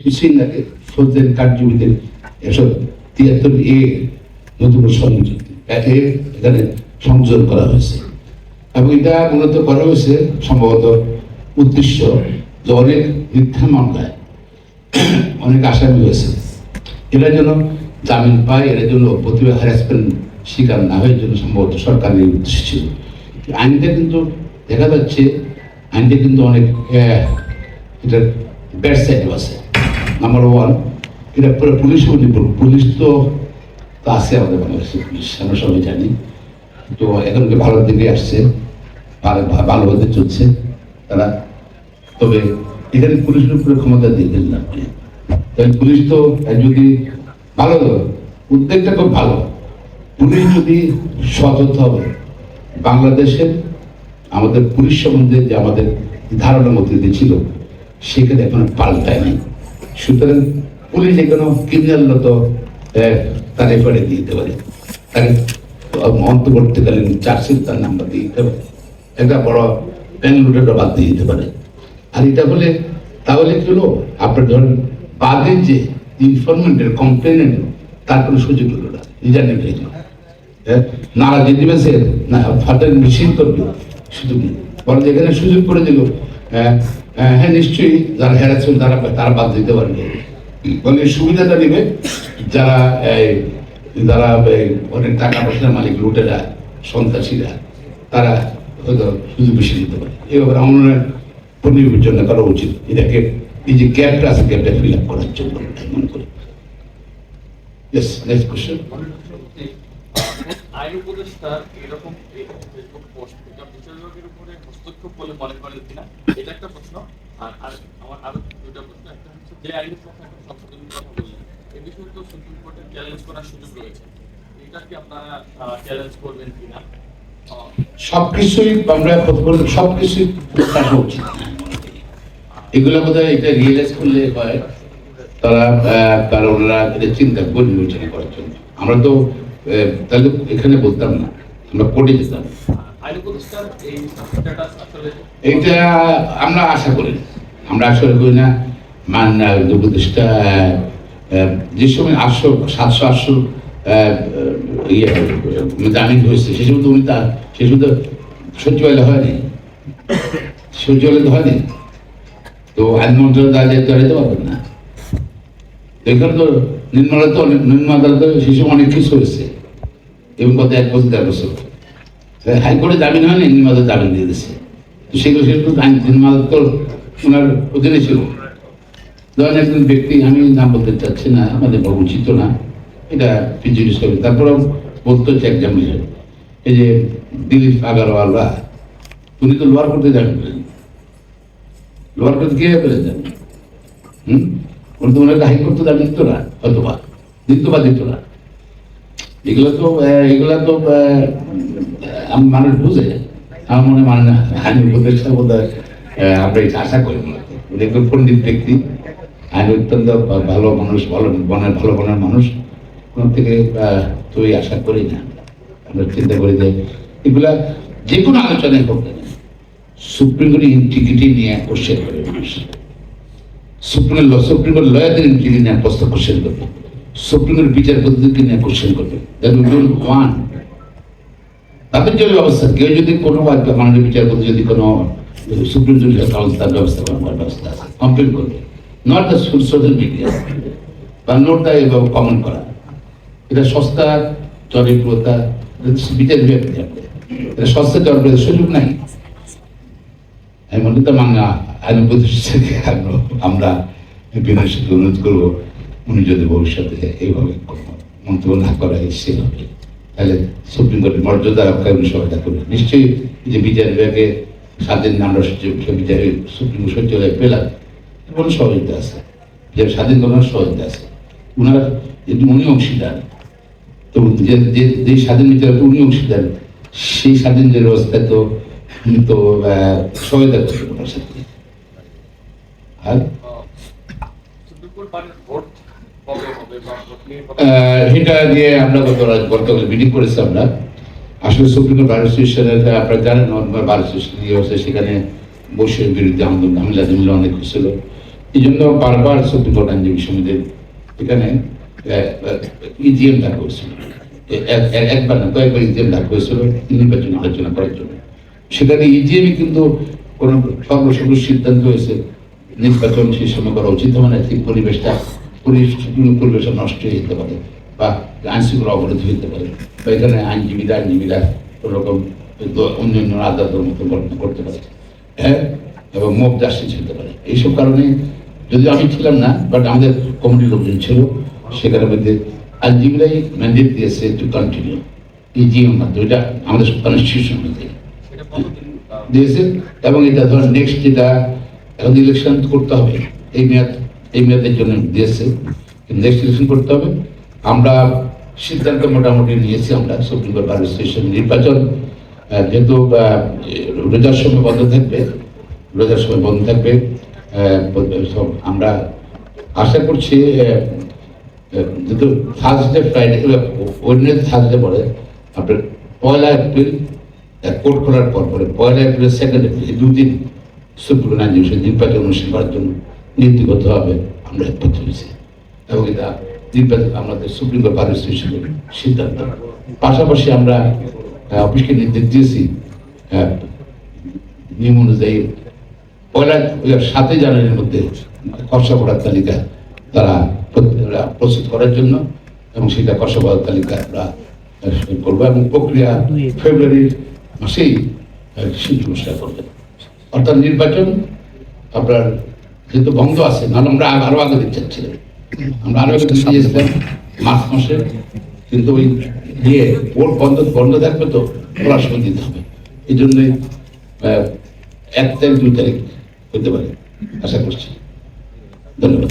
সিঙ্গাকে ফৌজদারি কার্যবিধির 173 নতুন সংযুক্তি এখানে সংযোজন করা হয়েছে এবং এটা মূলত করা হয়েছে সম্ভবত উদ্দেশ্য যে অনেক মিথ্যা মামলায় অনেক আসামি হয়েছে, এরা যেন জামিন পায়, এরা যেন প্রতিভা হ্যারাসমেন্ট শিকার না হয় জন্য সম্ভবত সরকারের উদ্দেশ্য ছিল। আইনটা কিন্তু দেখা যাচ্ছে আইনটা কিন্তু অনেক এটার ব্যাড সাইডও আছে। নাম্বার ওয়ান, এটা পুরো পুলিশের নির্ভর। পুলিশ তো আছে আমাদের বাংলাদেশের পুলিশ, আমরা সবাই জানি। তো এখন ভালোর দিকে আসছে, ভালোভাবে চলছে তারা। তবে এখানে পুলিশের উপরে ক্ষমতা দিয়ে দিলেন আপনি। তাই পুলিশ তো যদি ভালো, উদ্যোগটা খুব ভালো। পুলিশ যদি সচেতন হবে, বাংলাদেশের আমাদের পুলিশ সম্বন্ধে যে আমাদের ধারণার মধ্যে দিয়ে ছিল সেখানে এখন পাল্টায় নাই। সুতরাং পুলিশ এখনো ক্রিমিনাল তো তার এফআইআর দিয়ে দিতে পারে, তাকে অন্তর্বর্তীকালীন চার্জশিট তার নাম্বার দিয়ে দিতে পারে, একটা বড় ব্যাংক বাদ দিয়ে দিতে পারে। আর এটা হলে তাহলে কি হলো, আপনার ধরেন বাদের যে ইনফরমেন্টের কমপ্লেনের তার কোনো সুযোগ হলো না, রিজার্ভ নেই নারা যে দিবেছে না ফাটার মিছিল করবে সুযোগ নেই। বরং যেখানে সুযোগ করে দিল, হ্যাঁ নিশ্চয়ই যারা হেরাচ্ছেন তারা বাদ দিতে পারবে। বলে সুবিধাটা নেবে যারা যারা অনেক টাকা পয়সার মালিক, লুটেরা, সন্ত্রাসীরা, তারা হয়তো সুযোগ বেশি দিতে পারে। এভাবে আমার পরিবেচনা করা উচিত। এটাকে এই যে গ্যাপটা আছে, গ্যাপটা ফিল আপ করার জন্য মনে করি। Yes, next question. আইন উপদেষ্টা এরকম ফেসবুক পোস্ট এটা বিচারকের উপরে হস্তক্ষেপ বলে মনে করেন কিনা, এটা একটা প্রশ্ন। আর আমার আরো দুটো প্রশ্ন। একটা হচ্ছে যে আইনের পক্ষে এখন সংশোধনের কথা বললেন, এই বিষয়ে তো সুপ্রিম কোর্টের চ্যালেঞ্জ করার সুযোগ রয়েছে, এটা কি আপনারা চ্যালেঞ্জ করবেন কিনা? সবকিছুই আমরা সবকিছুই থাকা উচিত। এগুলো বোধহয় এটা রিয়েলাইজ করলে হয় তারা, কারণ ওরা এটা চিন্তা করি বিবেচনা করার জন্য। আমরা তো তাহলে এখানে বলতাম না, আমরা কোর্টে যেতাম। এটা আমরা আশা করি না, আমরা আশা করি না। উপদেষ্টা যে সময় 700-800 জামিন হয়েছে, সে সময় তো উনি তার সে সময় তো সচিবালয় হয়নি, সচিবালয় তো হয়নি। তো আইন মন্ত্রণালয় দায়িত্ব হারাইতে পারবেন না। এখানে তো নিম্ন আদালতে সে সময় অনেক কিছু হয়েছে এবং কত 1 বছর 1.5 বছর হাইকোর্টে জামিন হয়নি, নিম্ন আদালত জামিন দিয়ে দিচ্ছে। তো সেগুলো নিম্ন আদালত তো ওনার অধীনে ছিল। ধরেন একজন ব্যক্তি, আমি নাম বলতে চাচ্ছি না, আমাদের উচিত না, এটা প্রিজুডিস হবে। তারপরেও বলতে হচ্ছে এক্সামিনেশন, এই যে দিলীপ আগারওয়ালরা, উনি তো লোয়ার কোর্টে জামিন করেন। লোয়ার কোর্টে কে পেলেন জামিন? উনি তো ওনাকে হাইকোর্ট তো জামিন দিত না, হয়তোবা দিত না। এগুলো তো মানুষ বুঝে, আমার মনে মানে না। আইন উপদেষ্টা বোধ হয় আমরা এটা আশা করি না। উনি একজন পণ্ডিত ব্যক্তি, আইন অত্যন্ত ভালো মানুষ, ভালো মনের মানুষ। কোন থেকে তুই আশা করি না। আমরা চিন্তা করি যে এগুলা যে কোনো আলোচনায় হোক না, সুপ্রিম কোর্টের ইন্টিগ্রিটি নিয়ে কোশ্চেন করে মানুষ। সুপ্রিম কোর্ট লয়ারদের ইন্টিগ্রিটি নিয়ে প্রশ্ন কোশ্চেন করবে, সুপ্রিম কোর্টের বিচার পদ্ধতিকে নিয়ে কোশ্চেন করবে। তাদের জন্য ব্যবস্থা, কেউ যদি কোনো মাননীয় বিচারপতি যদি কোনো সুপ্রিম জুডিশিয়াল কাউন্সিল তার ব্যবস্থা করার ব্যবস্থা আছে, কমপ্লেন করবে। নট দ্য সোশ্যাল মিডিয়া বা নোট দ্য কমেন্ট করা, এটা সস্তা জনপ্রিয়তা বিচার বিভাগ, এটা সস্তা জনপ্রিয়তার সুযোগ নাই। আমি মনে তো আইন উপদেষ্টাকে আমরা বিনয়ের সাথে অনুরোধ করবো, উনি যদি ভবিষ্যতে এইভাবে মন্তব্য না করা এসে হবে, তাহলে সুপ্রিম কোর্টের মর্যাদা রক্ষায় উনি সহায়তা করবেন। নিশ্চয়ই যে বিচার বিভাগে স্বাধীন আমরা বিচারে সুপ্রিম সচিবালয় পেলাম, কোনো সহযোগিতা আছে, যে স্বাধীন করার সহযোগিতা আছে। উনি অংশীদার, তো যে স্বাধীন বিচারক উনি অংশীদার, সেই স্বাধীন যে ব্যবস্থায় তো উনি তো সহায়তা করবেন ওনার সাথে। আর এটা দিয়ে আমরা গতকাল মিটিং করেছি। আমরা আসলে সুপ্রিম কোর্ট বার অ্যাসোসিয়েশনের, আপনারা জানেন বার অ্যাসোসিয়েশন সেখানে বসে বিরুদ্ধে আন্দোলন অনেক হয়েছিল। এই জন্য বারবার সুপ্রিম কোর্ট আইনজীবী সমিতির এখানে ইজিএম ডাকা হয়েছিল, একবার না কয়েকবার ইজিএম ডাকা হয়েছিল নির্বাচন আলোচনা করার জন্য। সেখানে ইজিএমই কিন্তু কোনো সর্বসর্ব সিদ্ধান্ত হয়েছে নির্বাচন সেই সময় করা উচিত হবে না, ঠিক পরিবেশটা পরিবেশটা নষ্ট হয়ে যেতে পারে বা আইন শৃঙ্খলা অবরোধ হইতে পারে, বা এখানে আইনজীবীরা কোনোরকম অন্যান্য আদালতের মতো ঘটনা করতে পারে, হ্যাঁ, এবং মব জাস্টিস হতে পারে। এইসব কারণে যদি আমি ছিলাম না, বাট আমাদের কমিটির লোকজন ছিল, সেখানে মধ্যে আইনজীবীরাই ম্যান্ডেট দিয়েছে টু কন্টিনিউ ইজিএম মাধ্যমে, এটা আমাদের কনস্টিটিউশন মধ্যে দিয়েছে। এবং এটা ধর নেক্সট যেটা এখন ইলেকশন করতে হবে, এই মেয়াদের জন্য দিয়েছে, নেক্সট ইলেকশন করতে হবে। আমরা সিদ্ধান্ত মোটামুটি নিয়েছি, আমরা সুপ্রিম কোর্ট বার স্টেশন নির্বাচন যেহেতু রোজার সময় বন্ধ থাকবে, আমরা আশা করছি যেহেতু থার্সডে ফ্রাইডে থার্সডে পরে আপনার 1 এপ্রিল কোর্ট খোলার পরে 1 এপ্রিল 2 এপ্রিল এই দুদিন সুপ্রিম কোর্ট আইনজীবী নির্বাচন অনুষ্ঠান করার জন্য নীতিগতভাবে আমরা একমত হয়েছি, এবং এটা নির্বাচন আমাদের সুপ্রিম কোর্ট বার অ্যাসোসিয়েশনের সিদ্ধান্ত। পাশাপাশি আমরা অফিসকে নির্দেশ দিয়েছি নিয়ম অনুযায়ী 7 জানুয়ারির মধ্যে খসড়া ভোটার তালিকা তারা প্রস্তুত করার জন্য, এবং সেটা খসড়া ভোটার তালিকা আমরা করবো, এবং প্রক্রিয়া ফেব্রুয়ারির মাসেই অনুষ্ঠান করবে। অর্থাৎ নির্বাচন আপনার যেহেতু বন্ধ আছে, নাহলে আমরা আরো আগে দিতে চাচ্ছিলাম, আমরা আরো আগে দিতে চেয়েছিলাম মার্চ মাসে, কিন্তু ওই ভোট বন্ধ থাকবে তো খোলার সময় দিতে হবে, এই জন্যই 1 তারিখ 2 তারিখ হতে পারে আশা করছি। ধন্যবাদ।